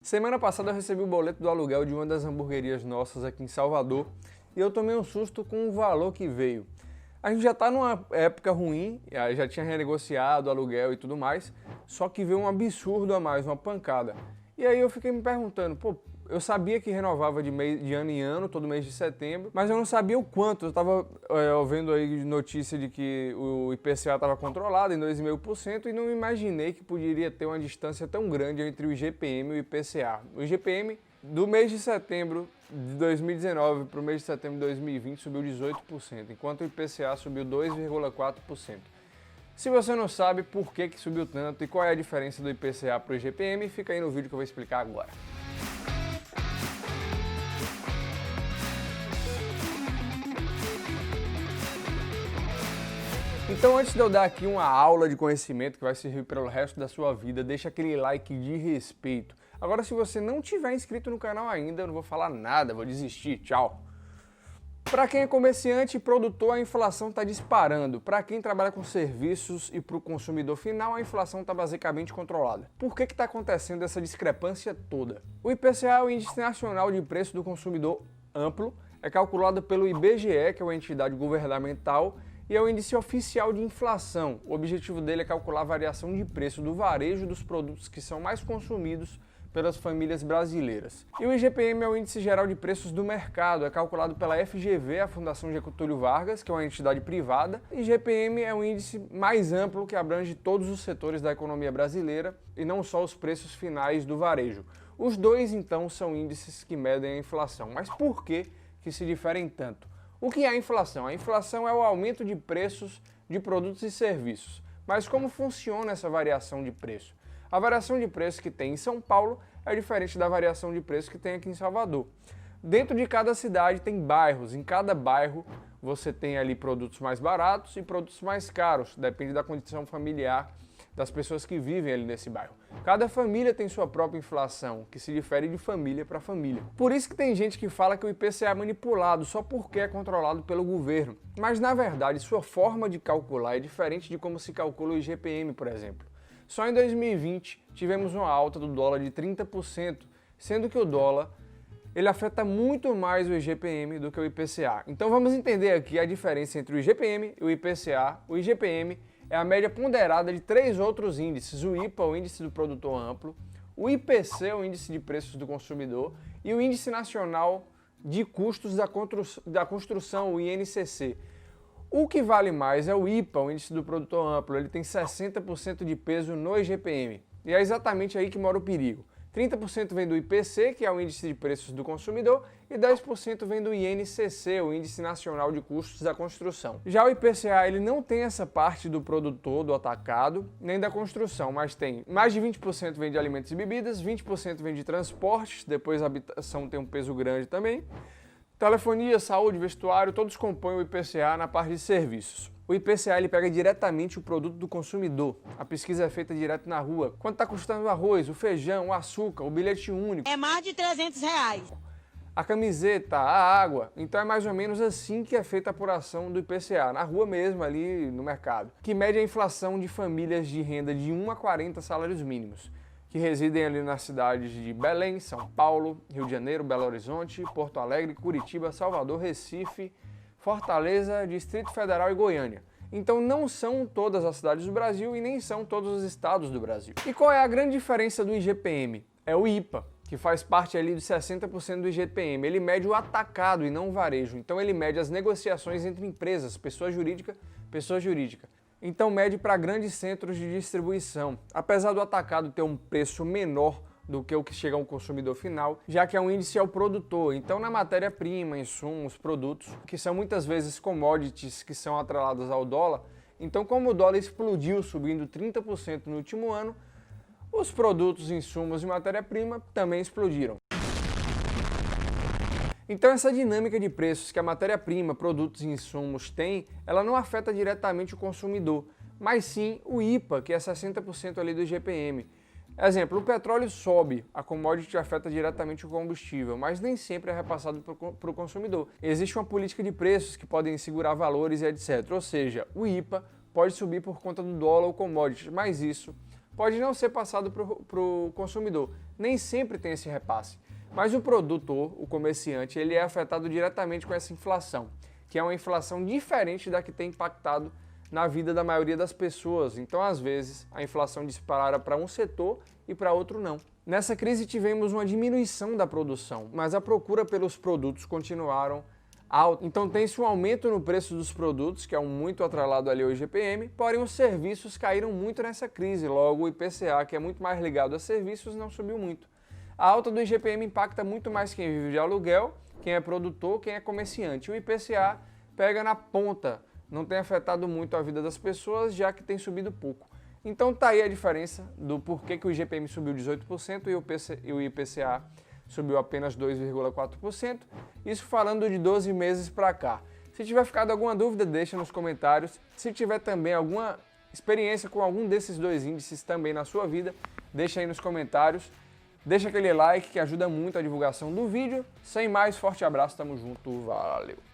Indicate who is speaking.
Speaker 1: Semana passada eu recebi o boleto do aluguel de uma das hamburguerias nossas aqui em Salvador e eu tomei um susto com o valor que veio. A gente já está numa época ruim, já tinha renegociado o aluguel e tudo mais, só que veio um absurdo a mais, uma pancada. E aí eu fiquei me perguntando, pô, eu sabia que renovava de ano em ano, todo mês de setembro, mas eu não sabia o quanto. Eu estava vendo aí notícia de que o IPCA estava controlado em 2,5% e não imaginei que poderia ter uma distância tão grande entre o IGPM e o IPCA. O IGPM do mês de setembro de 2019 para o mês de setembro de 2020 subiu 18%, enquanto o IPCA subiu 2,4%. Se você não sabe por que subiu tanto e qual é a diferença do IPCA para o IGPM, fica aí no vídeo que eu vou explicar agora. Então, antes de eu dar aqui uma aula de conhecimento que vai servir pelo resto da sua vida, deixa aquele like de respeito. Agora, se você não tiver inscrito no canal ainda, eu não vou falar nada, vou desistir, tchau. Para quem é comerciante e produtor, a inflação está disparando. Para quem trabalha com serviços e para o consumidor final, a inflação está basicamente controlada. Por que está acontecendo essa discrepância toda? O IPCA é o Índice Nacional de Preço do Consumidor Amplo, é calculado pelo IBGE, que é uma entidade governamental, e é o índice oficial de inflação. O objetivo dele é calcular a variação de preço do varejo dos produtos que são mais consumidos pelas famílias brasileiras. E o IGPM é o Índice Geral de Preços do Mercado, é calculado pela FGV, a Fundação Getúlio Vargas, que é uma entidade privada. E IGPM é um índice mais amplo que abrange todos os setores da economia brasileira e não só os preços finais do varejo. Os dois, então, são índices que medem a inflação. Mas por que se diferem tanto? O que é a inflação? A inflação é o aumento de preços de produtos e serviços. Mas como funciona essa variação de preço? A variação de preço que tem em São Paulo é diferente da variação de preço que tem aqui em Salvador. Dentro de cada cidade tem bairros. Em cada bairro você tem ali produtos mais baratos e produtos mais caros. Depende da condição familiar das pessoas que vivem ali nesse bairro. Cada família tem sua própria inflação, que se difere de família para família. Por isso que tem gente que fala que o IPCA é manipulado só porque é controlado pelo governo. Mas na verdade, sua forma de calcular é diferente de como se calcula o IGPM, por exemplo. Só em 2020 tivemos uma alta do dólar de 30%, sendo que o dólar ele afeta muito mais o IGPM do que o IPCA. Então vamos entender aqui a diferença entre o IGPM e o IPCA. O IGPM é a média ponderada de três outros índices: o IPA, o Índice do Produtor Amplo, o IPC, o Índice de Preços do Consumidor, e o Índice Nacional de Custos da Construção, o INCC. O que vale mais é o IPA, o Índice do Produtor Amplo. Ele tem 60% de peso no IGPM. E é exatamente aí que mora o perigo. 30% vem do IPC, que é o Índice de Preços do Consumidor, e 10% vem do INCC, o Índice Nacional de Custos da Construção. Já o IPCA, ele não tem essa parte do produtor, do atacado, nem da construção, mas tem mais de 20% vem de alimentos e bebidas, 20% vem de transportes, depois a habitação tem um peso grande também. Telefonia, saúde, vestuário, todos compõem o IPCA na parte de serviços. O IPCA ele pega diretamente o produto do consumidor. A pesquisa é feita direto na rua. Quanto está custando o arroz, o feijão, o açúcar, o bilhete único?
Speaker 2: É mais de R$300.
Speaker 1: A camiseta, a água. Então é mais ou menos assim que é feita a apuração do IPCA, na rua mesmo, ali no mercado. Que mede a inflação de famílias de renda de 1 a 40 salários mínimos, que residem ali nas cidades de Belém, São Paulo, Rio de Janeiro, Belo Horizonte, Porto Alegre, Curitiba, Salvador, Recife, Fortaleza, Distrito Federal e Goiânia. Então não são todas as cidades do Brasil e nem são todos os estados do Brasil. E qual é a grande diferença do IGPM? É o IPA, que faz parte ali de 60% do IGPM. Ele mede o atacado e não o varejo. Então ele mede as negociações entre empresas, pessoa jurídica. Então mede para grandes centros de distribuição. Apesar do atacado ter um preço menor do que o que chega ao consumidor final, já que é um índice ao produtor. Então na matéria-prima, insumos, produtos, que são muitas vezes commodities que são atrelados ao dólar, então como o dólar explodiu subindo 30% no último ano, os produtos, insumos e matéria-prima também explodiram. Então essa dinâmica de preços que a matéria-prima, produtos e insumos tem, ela não afeta diretamente o consumidor, mas sim o IPA, que é 60% ali do IGPM. Exemplo, o petróleo sobe, a commodity afeta diretamente o combustível, mas nem sempre é repassado para o consumidor. Existe uma política de preços que podem segurar valores e etc. Ou seja, o IPA pode subir por conta do dólar ou commodity, mas isso pode não ser passado para o consumidor. Nem sempre tem esse repasse. Mas o produtor, o comerciante, ele é afetado diretamente com essa inflação, que é uma inflação diferente da que tem impactado na vida da maioria das pessoas. Então, às vezes, a inflação dispara para um setor e para outro não. Nessa crise tivemos uma diminuição da produção, mas a procura pelos produtos continuaram alta. Então tem-se um aumento no preço dos produtos, que é muito atrelado ali ao IGPM, porém os serviços caíram muito nessa crise, logo o IPCA, que é muito mais ligado a serviços, não subiu muito. A alta do IGPM impacta muito mais quem vive de aluguel, quem é produtor, quem é comerciante. O IPCA pega na ponta, não tem afetado muito a vida das pessoas, já que tem subido pouco. Então tá aí a diferença do porquê que o IGPM subiu 18% e o IPCA subiu apenas 2,4%, isso falando de 12 meses para cá. Se tiver ficado alguma dúvida, deixa nos comentários. Se tiver também alguma experiência com algum desses dois índices também na sua vida, deixa aí nos comentários. Deixa aquele like que ajuda muito a divulgação do vídeo. Sem mais, forte abraço, tamo junto, valeu!